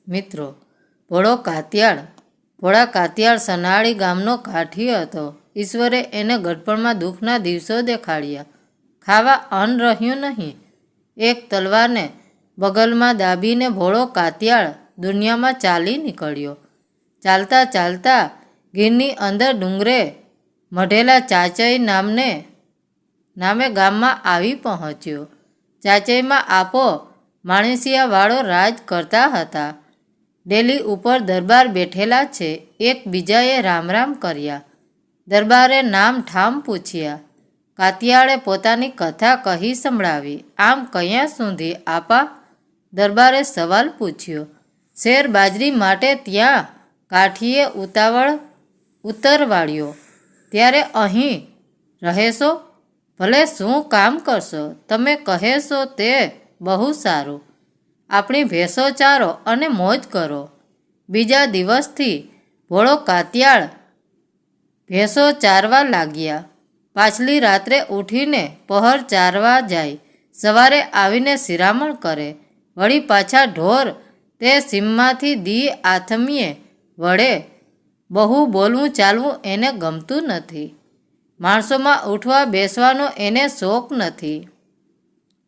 મિત્રો, ભોળા કાતિયાળ સનાળી ગામનો કાઠી હતો. ઈશ્વરે એને ગડપણમાં દુઃખના દિવસો દેખાડ્યા. ખાવા અન્ન રહ્યું નહીં. એક તલવારને બગલમાં દાબીને ભોળો કાતિયાળ દુનિયામાં ચાલી નીકળ્યો. ચાલતા ચાલતા ગીરની અંદર ડુંગરે મઢેલા ચાચઈ નામે ગામમાં આવી પહોંચ્યો. ચાચઈમાં આપો માણસિયાવાળો રાજ કરતા હતા. ડેલી ઉપર દરબાર બેઠેલા છે. એકબીજાએ રામ રામ કર્યા. દરબારે નામ ઠામ પૂછ્યા. કાતિયાળે પોતાની કથા કહી સંભળાવી. આમ કયા સુધી આપા? દરબારે સવાલ પૂછ્યો. શેર બાજરી માટે ત્યાં કાઠીએ ઉતરવાળ્યો. ત્યારે અહીં રહેશો? ભલે શું કામ કરશો? તમે કહેશો તે બહુ સારું. આપણી ભેંસો ચારો અને મોજ કરો. બીજા દિવસથી ભોળો કાતિયાળ ભેંસો ચારવા લાગ્યા. પાછલી રાત્રે ઉઠીને પહર ચારવા જાય. સવારે આવીને શિરામણ કરે. વળી પાછા ઢોર તે સીમમાંથી દી આથમીએ વળે. બહુ બોલવું ચાલવું એને ગમતું નથી. માણસોમાં ઉઠવા બેસવાનો એને શોખ નથી.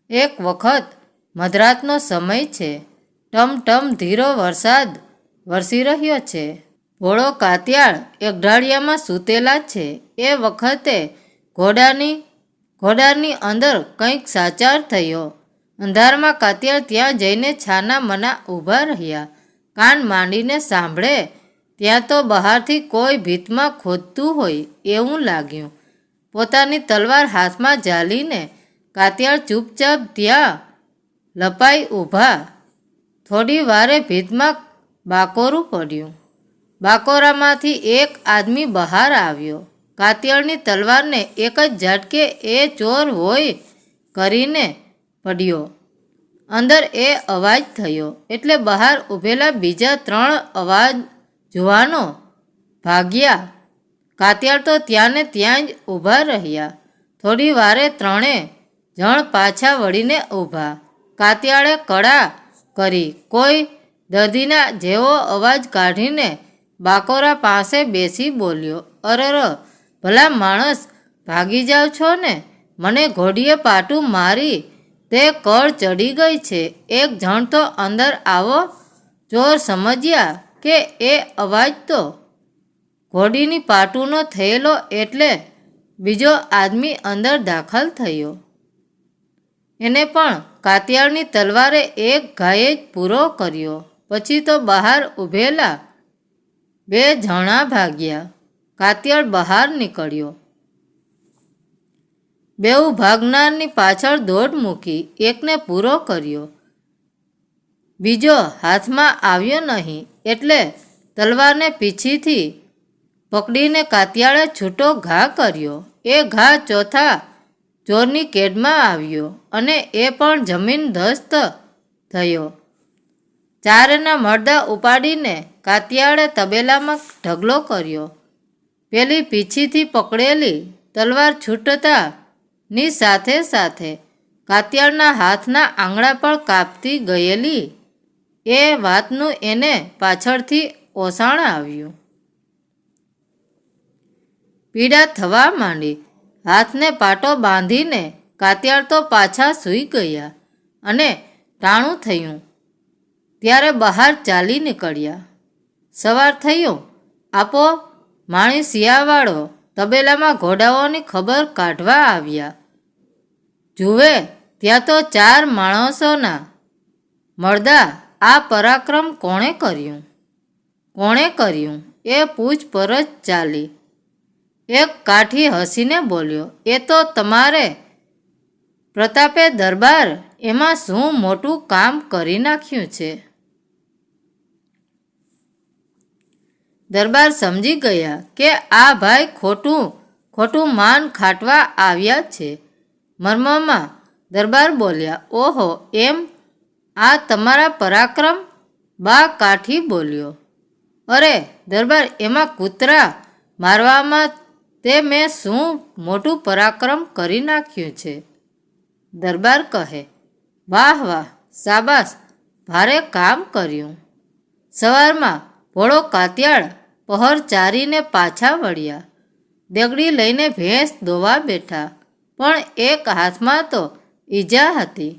એક વખત મધરાતનો સમય છે. ટમટમ ધીરો વરસાદ વરસી રહ્યો છે. ભોળો કાતિયાળ એક ઢાળિયામાં સૂતેલા છે. એ વખતે ઘોડાની અંદર કંઈક સાચાર થયો. અંધારમાં કાતિયાળ ત્યાં જઈને છાના મના ઊભા રહ્યા. કાન માંડીને સાંભળે ત્યાં તો બહારથી કોઈ ભીતમાં ખોદતું હોય એવું લાગ્યું. પોતાની તલવાર હાથમાં ઝાલીને કાતિયાળ ચૂપચાપ ત્યાં લપાઈ ઊભા. થોડી વારે ભીતમાં બાકોરું પડ્યું. બાકોરામાંથી એક આદમી બહાર આવ્યો. કાતિયાળની તલવારને એક જ ઝાટકે એ ચોર હોય કરીને પડ્યો. અંદર એ અવાજ થયો એટલે બહાર ઊભેલા બીજા 3 જુવાનો ભાગ્યા. કાતિયાળ તો ત્યાં ને ત્યાં જ ઊભા રહ્યા. થોડી વારે 3 જણ પાછા વળીને ઊભા. કાતિયાળે કળા કરી કોઈ દર્દીના જેવો અવાજ કાઢીને બાકોરા પાસે બેસી બોલ્યો. અરર, ભલા માણસ, ભાગી જાવ છો ને? મને ઘોડીએ પાટું મારી તે કળ ચડી ગઈ છે. એક જણ તો અંદર આવો. ચોર સમજ્યા કે એ અવાજ તો ઘોડીની પાટુનો થયેલો એટલે બીજો આદમી અંદર દાખલ થયો. એને પણ કાતિયાળની તલવારે એક ઘાયે જ પૂરો કર્યો. પછી તો બહાર ઊભેલા 2 જણા ભાગ્યા. કાતિયાળ બહાર નીકળ્યો. બેઉ ભાગનારની પાછળ દોડ મૂકી. એકને પૂરો કર્યો. બીજો હાથમાં આવ્યો નહીં એટલે તલવારને પીછીથી પકડીને કાતિયાળે છૂટો ઘા કર્યો. એ ઘા ચોથા ચોરની કેડમાં આવ્યો અને એ પણ જમીન ધસ્ત થયો. 4ના મરદા ઉપાડીને કાતિયાળે તબેલામાં ઢગલો કર્યો. પેલી પીછીથી પકડેલી તલવાર છૂટતાની સાથે સાથે કાતિયાળના હાથના આંગળા પણ કાપતી ગયેલી. એ વાતનું એને પાછળથી ઓસાણ આવ્યું. પીડા થવા માંડી. હાથને પાટો બાંધીને કાતિયાળ તો પાછા સૂઈ ગયા અને ટાણું થયું ત્યારે બહાર ચાલી નીકળ્યા. સવાર થયું. આપો માણસિયાવાળો તબેલામાં ઘોડાઓની ખબર કાઢવા આવ્યા. જુએ ત્યાં તો 4 માણસોના મરદા. આ પરાક્રમ કોણે કર્યું? એ પૂછપરછ ચાલી. એક કાઠી હસીને બોલ્યો. એ તો તમારે પ્રતાપે દરબાર એમાં શું મોટું કામ કરી નાખ્યું છે? દરબાર સમજી ગયા કે આ ભાઈ ખોટું માન ખાટવા આવ્યા છે. મર્મમાં દરબાર બોલ્યા. ઓહો, એમ? આ તમારા પરાક્રમ? બા કાઠી બોલ્યો. અરે દરબાર, એમાં કૂતરા મારવામાં તે મેં શું મોટું પરાક્રમ કરી નાખ્યું છે? દરબાર કહે. વાહ વાહ, શાબાશ, ભારે કામ કર્યું. સવારમાં ભોળો કાતિયાળ પહર ચારીને પાછા વળ્યા. દેગડી લઈને ભેંસ દોવા બેઠા, પણ એક હાથમાં તો ઈજા હતી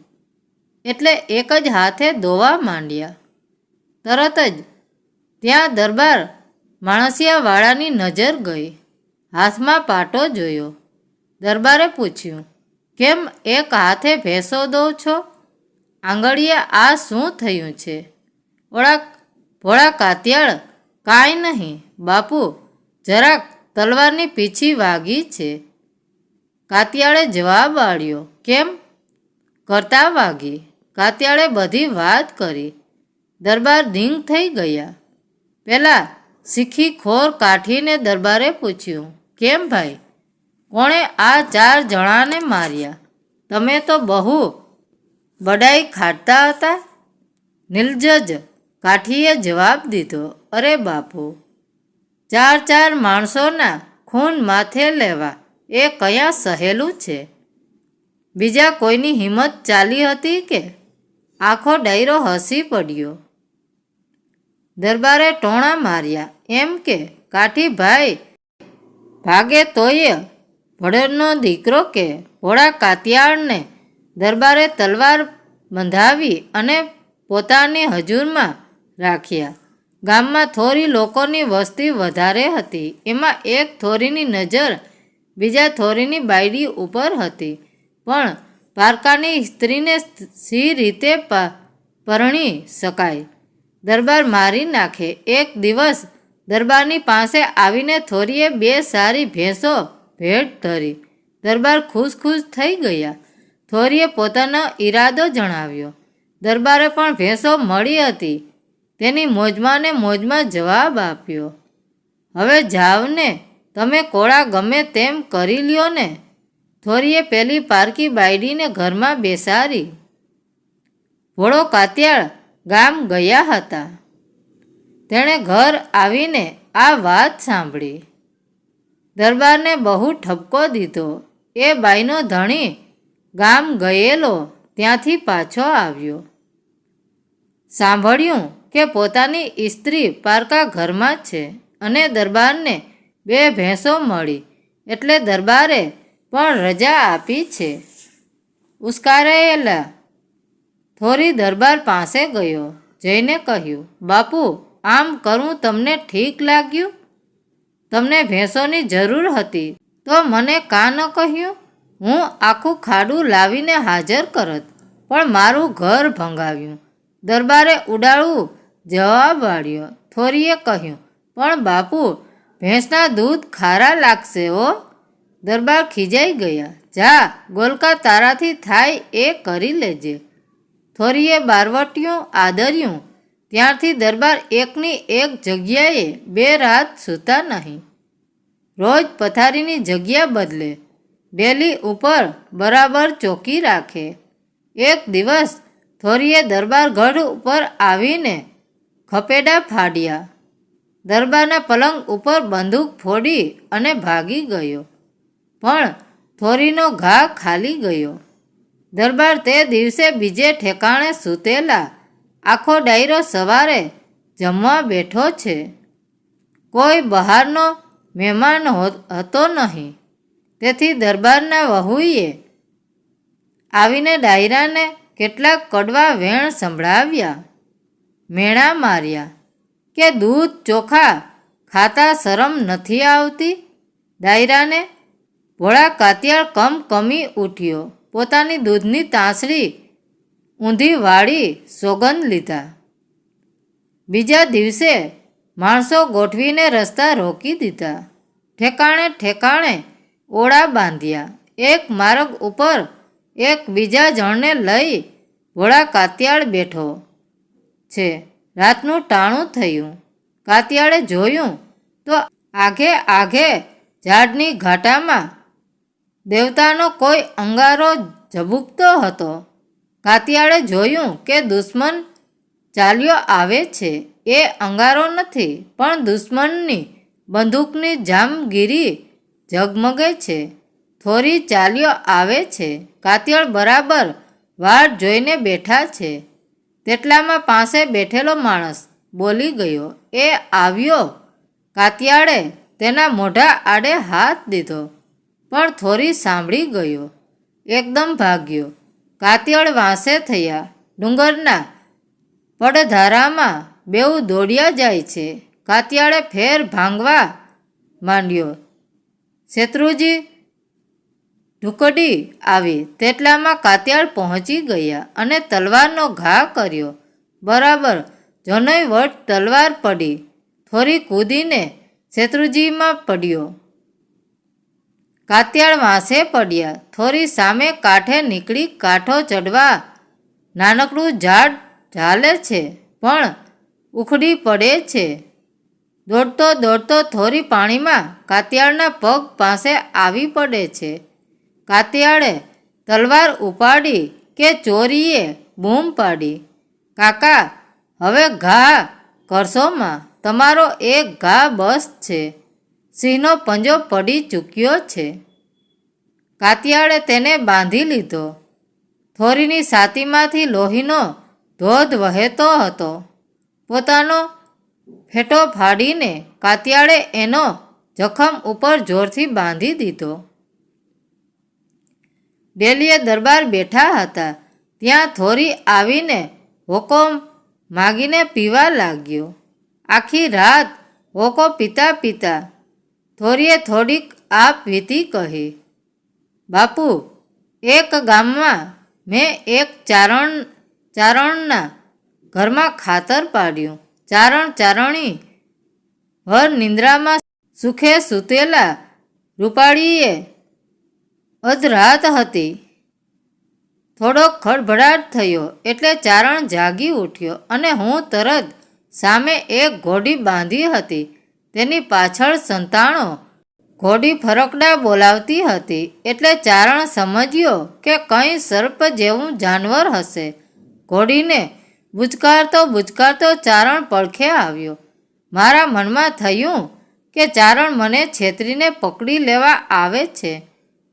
એટલે એક જ હાથે દોવા માંડ્યા. તરત જ ત્યાં દરબાર માણસિયાવાળાની નજર ગઈ. હાથમાં પાટો જોયો. દરબારે પૂછ્યું, કેમ એક હાથે ભેંસો દો છો? આંગળીએ આ શું થયું છે? ભોળા કાતિયાળ, કાંઈ નહીં બાપુ, જરાક તલવારની પીછી વાગી છે. કાતિયાળે જવાબ આપ્યો, કેમ? કરતા વાગી. કાતિયાળે બધી વાત કરી. દરબાર ધીંગ થઈ ગયા. પેલા શીખી ખોર કાઠીને દરબારે પૂછ્યું, કેમ ભાઈ, કોણે આ 4 જણાને માર્યા? તમે તો બહુ બડાઈ ખાટતા હતા. નિર્લજ્જ કાઠીએ જવાબ દીધો, અરે બાપુ, 4 માણસોના ખૂન માથે લેવા એ કયા સહેલું છે? બીજા કોઈની હિંમત ચાલી હતી કે? આખો ડાયરો હસી પડ્યો. દરબારે ટોણા માર્યા, એમ કે કાઠી ભાઈ ભાગે તોય ભડરનો દીકરો કે? ભોળા કાતિયાળને દરબારે તલવાર બંધાવી અને પોતાની હજુરમાં રાખ્યા. ગામમાં થોરી લોકોની વસ્તી વધારે હતી. એમાં એક થોરીની નજર બીજા થોરીની બાયડી ઉપર હતી. પણ પારકાની સ્ત્રીને સી રીતે પરણી શકાય? દરબાર મારી નાખે. એક દિવસ દરબારની પાસે આવીને થોરીએ 2 સારી ભેંસો ભેટ ધરી. દરબાર ખુશ થઈ ગયા. થોરીએ પોતાનો ઈરાદો જણાવ્યો. દરબારે પણ ભેંસો મળી હતી. તેની મોજમાં ને મોજમાં જવાબ આપ્યો, હવે જાવ ને, તમે કોળા ગમે તેમ કરી લ્યો ને. થોરીએ પેલી પારકી બાયડીને ઘરમાં બેસાડી. ભોળો કાતિયાળ ગામ ગયા હતા. તેણે ઘર આવીને આ વાત સાંભળી. દરબારને બહુ ઠપકો દીધો. એ બાઈનો ધણી ગામ ગયેલો ત્યાંથી પાછો આવ્યો. સાંભળ્યું કે પોતાની સ્ત્રી પારકા ઘરમાં છે અને દરબારને 2 ભેંસો મળી એટલે દરબારે પણ રજા આપી છે. ઉશ્કેરાયેલા થોરી દરબાર પાસે ગયો. જઈને કહ્યું, બાપુ, આમ કરવું તમને ઠીક લાગ્યું? તમને ભેંસોની જરૂર હતી તો મને કાં ન કહ્યું? હું આખું ખાડું લાવીને હાજર કરત, પણ મારું ઘર ભંગાવ્યું. દરબારે ઉડાડવું જવાબ આપ્યો. થોરીએ કહ્યું, પણ બાપુ, ભેંસના દૂધ ખારા લાગશે હો. દરબાર ખીજાઈ ગયા. જા, ગોલકા તારાથી થાય એ કરી લેજે. થોરીએ બારવટિયું આદર્યું. ત્યારથી દરબાર એકની એક જગ્યાએ 2 રાત સૂતા નહીં. રોજ પથારીની જગ્યા બદલે. ડેલી ઉપર બરાબર ચોકી રાખે. એક દિવસ થોરીએ દરબાર ગઢ ઉપર આવીને ખપેડા ફાડ્યા. દરબારના પલંગ ઉપર બંદૂક ફોડી અને ભાગી ગયો. પણ થોરીનો ઘા ખાલી ગયો. દરબાર તે દિવસે બીજે ઠેકાણે સૂતેલા. આખો ડાયરો સવારે જમવા બેઠો છે. કોઈ બહારનો મહેમાન હતો નહીં. તેથી દરબારના વહુએ આવીને ડાયરાને કેટલાક કડવા વેણ સંભળાવ્યા. મેણા માર્યા કે દૂધ ચોખા ખાતા શરમ નથી આવતી ડાયરાને? ભોળા કાતિયાળ કમી ઉઠ્યો. પોતાની દૂધની તાંસળી ઊંધી વાળી સોગંદ લીધા. બીજા દિવસે માણસો ગોઠવીને રસ્તા રોકી દીધા. ઠેકાણે ઓળા બાંધ્યા. એક માર્ગ ઉપર એક બીજા જણને લઈ ભોળા કાતિયાળ બેઠો છે. રાતનું ટાણું થયું. કાતિયાળે જોયું તો આઘે ઝાડની ઘાટામાં દેવતાનો કોઈ અંગારો ઝબૂકતો હતો. કાતિયાળે જોયું કે દુશ્મન ચાલ્યો આવે છે. એ અંગારો નથી, પણ દુશ્મનની બંદૂકની જામગીરી ઝગમગે છે. થોરી ચાલ્યો આવે છે. કાતિયાળ બરાબર વાટ જોઈને બેઠા છે. તેટલામાં પાસે બેઠેલો માણસ બોલી ગયો. એ આવ્યો. કાતિયાળે તેના મોઢા આડે હાથ દીધો, પણ થોરી સાંભળી ગયો. એકદમ ભાગ્યો. કાતિયાળ વાંસે થયા. ડુંગરના પડધારામાં બેઉ દોડ્યા જાય છે. કાતિયાળે ફેર ભાંગવા માંડ્યો. શેત્રુજી ઢુકડી આવી તેટલામાં કાતિયાળ પહોંચી ગયા અને તલવારનો ઘા કર્યો. બરાબર જનોય વટ તલવાર પડી. થોરી કૂદીને શેત્રુજીમાં પડ્યો. કાતિયાળ વાંસે પડ્યા. થોરી સામે કાંઠે નીકળી કાંઠો ચડવા નાનકડું ઝાડ ઝાલે છે, પણ ઉખડી પડે છે. દોડતો દોડતો થોરી પાણીમાં કાતિયાળના પગ પાસે આવી પડે છે. કાતિયાળે તલવાર ઉપાડી કે ચોરીએ બૂમ પાડી, કાકા હવે ઘા કરશોમાં, તમારો એક ઘા બસ છે. સિંહનો પંજો પડી ચૂક્યો છે. કાતિયાળે તેને બાંધી લીધો. થોરીની છાતીમાંથી લોહીનો ધોધ વહેતો હતો. પોતાનો ફેટો ફાડીને કાતિયાળે એનો જખમ ઉપર જોરથી બાંધી દીધો. ડેલીએ દરબાર બેઠા હતા. ત્યાં થોરી આવીને હોકો માગીને પીવા લાગ્યો. આખી રાત હોકો પીતા પીતા થોરીએ થોડીક આપ વીતી કહી. બાપુ, એક ગામમાં મેં એક ચારણના ઘરમાં ખાતર પાડ્યું. ચારણી ભર નિંદ્રામાં સુખે સૂતેલા રૂપાળીએ અધરાત હતી. થોડોક ખડભડાટ થયો એટલે ચારણ જાગી ઉઠ્યો અને હું તરત સામે એક ઘોડી બાંધી હતી. તેની પાછળ સંતાણો ઘોડી ફરકડા બોલાવતી હતી એટલે ચારણ સમજ્યો કે કંઈ સર્પ જેવું જાનવર હશે. ઘોડીને બુચકારતો ચારણ પડખે આવ્યો. મારા મનમાં થયું કે ચારણ મને છેતરીને પકડી લેવા આવે છે.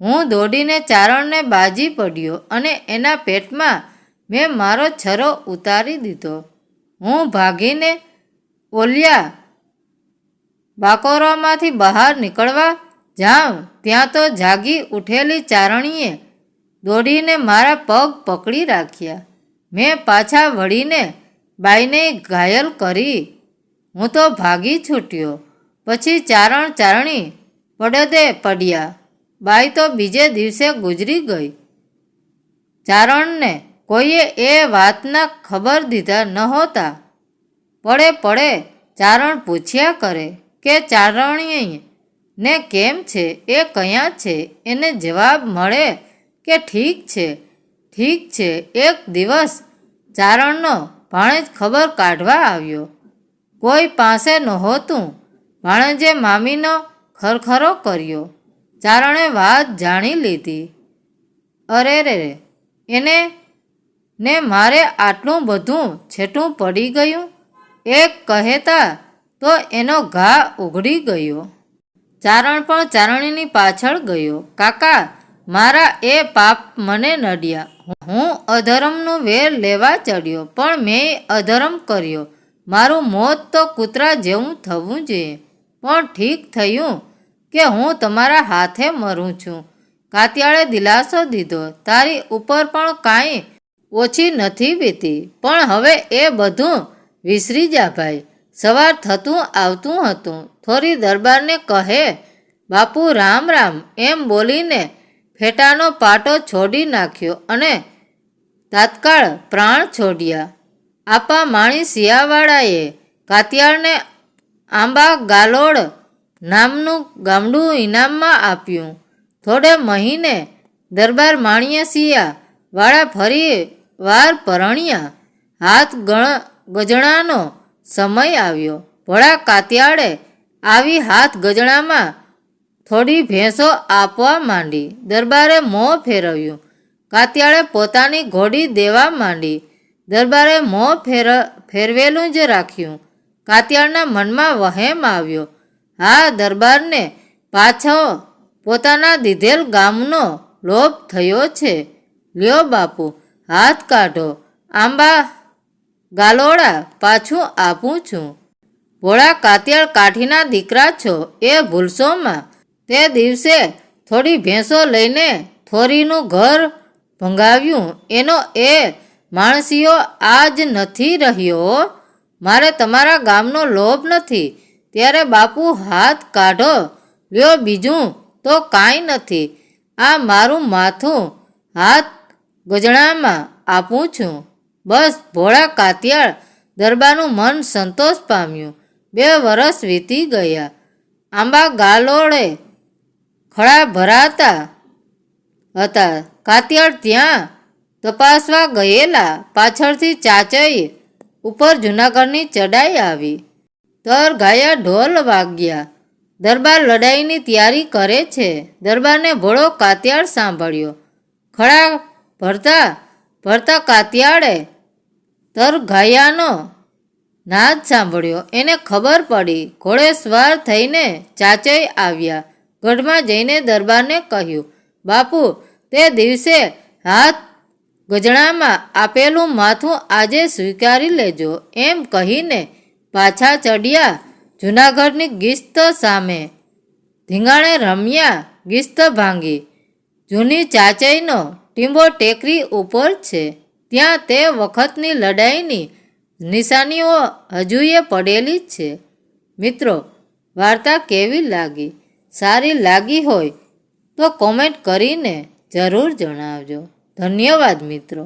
હું દોડીને ચારણને બાજી પડ્યો અને એના પેટમાં મેં મારો છરો ઉતારી દીધો. હું ભાગીને ઓલિયા બાકોરામાંથી બહાર નીકળવા જાઉં ત્યાં તો જાગી ઉઠેલી ચારણીએ દોડીને મારા પગ પકડી રાખ્યા. મેં પાછા વળીને બાઈને ઘાયલ કરી. હું તો ભાગી છૂટ્યો. પછી ચારણી પડદે પડ્યા. બાઈ તો બીજે દિવસે ગુજરી ગઈ. ચારણને કોઈએ એ વાતના ખબર દીધા નહોતા. પડે ચારણ પૂછ્યા કરે કે ચારણીએ ને કેમ છે, એ કયાં છે? એને જવાબ મળે કે ઠીક છે. એક દિવસ ચારણનો ભાણેજ ખબર કાઢવા આવ્યો. કોઈ પાસે નહોતું. ભાણેજે મામીનો ખરખરો કર્યો. ચારણે વાત જાણી લીધી. અરે રે, એને ને મારે આટલું બધું છેટું પડી ગયું. એક કહેતા તો એનો ઘા ઉઘડી ગયો. ચારણ પણ ચારણીની પાછળ ગયો. કાકા, મારા એ પાપ મને નડ્યા. હું અધર્મનું વેર લેવા ચડ્યો, પણ મેં અધર્મ કર્યો. મારું મોત તો કૂતરા જેવું થવું જોઈએ, પણ ઠીક થયું કે હું તમારા હાથે મરું છું. કાતિયાળે દિલાસો દીધો. તારી ઉપર પણ કાંઈ ઓછી નથી વીતી, પણ હવે એ બધું વિસરી જા ભાઈ. સવાર થતું આવતું હતું. થોરી દરબારને કહે, બાપુ રામ રામ એમ બોલીને ફેટાનો પાટો છોડી નાખ્યો અને તાત્કાળ પ્રાણ છોડ્યા. આપા માણી શિયાવાળાએ કાતિયાળને આંબા ગાલોડ નામનું ગામડું ઇનામમાં આપ્યું. થોડે મહિને દરબાર માણીએ શિયા વાળા ફરી વાર પરણ્યા. હાથ ગજણાનો સમય આવ્યો. ભોળા કાતિયાળે આવી હાથ ગજણામાં થોડી ભેંસો આપવા માંડી. દરબારે મોં ફેરવ્યું. કાતિયાળે પોતાની ઘોડી દેવા માંડી. દરબારે મોં ફેરવેલું જ રાખ્યું. કાતિયાળના મનમાં વહેમ આવ્યો. હા, દરબારને પાછો પોતાના દીધેલ ગામનો લોભ થયો છે. લ્યો બાપુ, હાથ કાઢો. આંબા ગાલોડા પાછું આપું છું. ભોળા કાતિયાળ કાઠીના દીકરા છો એ ભૂલશોમાં. તે દિવસે થોડી ભેંસો લઈને થોરીનું ઘર ભંગાવ્યું એનો એ માણસીઓ આજ નથી રહ્યો. મારે તમારા ગામનો લોભ નથી. ત્યારે બાપુ હાથ કાઢો લ્યો, બીજું તો કાંઈ નથી. આ મારું માથું હાથ ગજણામાં આપું છું. બસ. ભોળા કાતિયાળ દરબારનું મન સંતોષ પામ્યું. 2 વર્ષ વીતી ગયા. આંબા ગાલોડે ખળા ભરાતા હતા. કાતિયાળ ત્યાં તપાસવા ગયેલા. પાછળથી ચાચઈ ઉપર જૂનાગઢની ચડાઈ આવી. તર ગાયા, ઢોલ વાગ્યા. દરબાર લડાઈની તૈયારી કરે છે. દરબારને ભોળો કાતિયાળ સાંભળ્યો. ખળા ભરતા ભરતા કાતિયાળે તર ગાયાનો નાદ સાંભળ્યો. એને ખબર પડી. ઘોડે સવાર થઈને ચાચઈ આવ્યા. ગઢમાં જઈને દરબારને કહ્યું, બાપુ, તે દિવસે હાથ ગજણામાં આપેલું માથું આજે સ્વીકારી લેજો. એમ કહીને પાછા ચડ્યા. જૂનાગઢની ગિસ્ત સામે ધીંગાણે રમ્યા. ગિસ્ત ભાંગી. જૂની ચાચઈનો ટીંબો ટેકરી ઉપર છે. ત્યાં તે વખતની લડાઈની નિશાનીઓ હજુએ પડેલી જ છે. મિત્રો, વાર્તા કેવી લાગી? સારી લાગી હોય તો કોમેન્ટ કરીને જરૂર જણાવજો. ધન્યવાદ મિત્રો.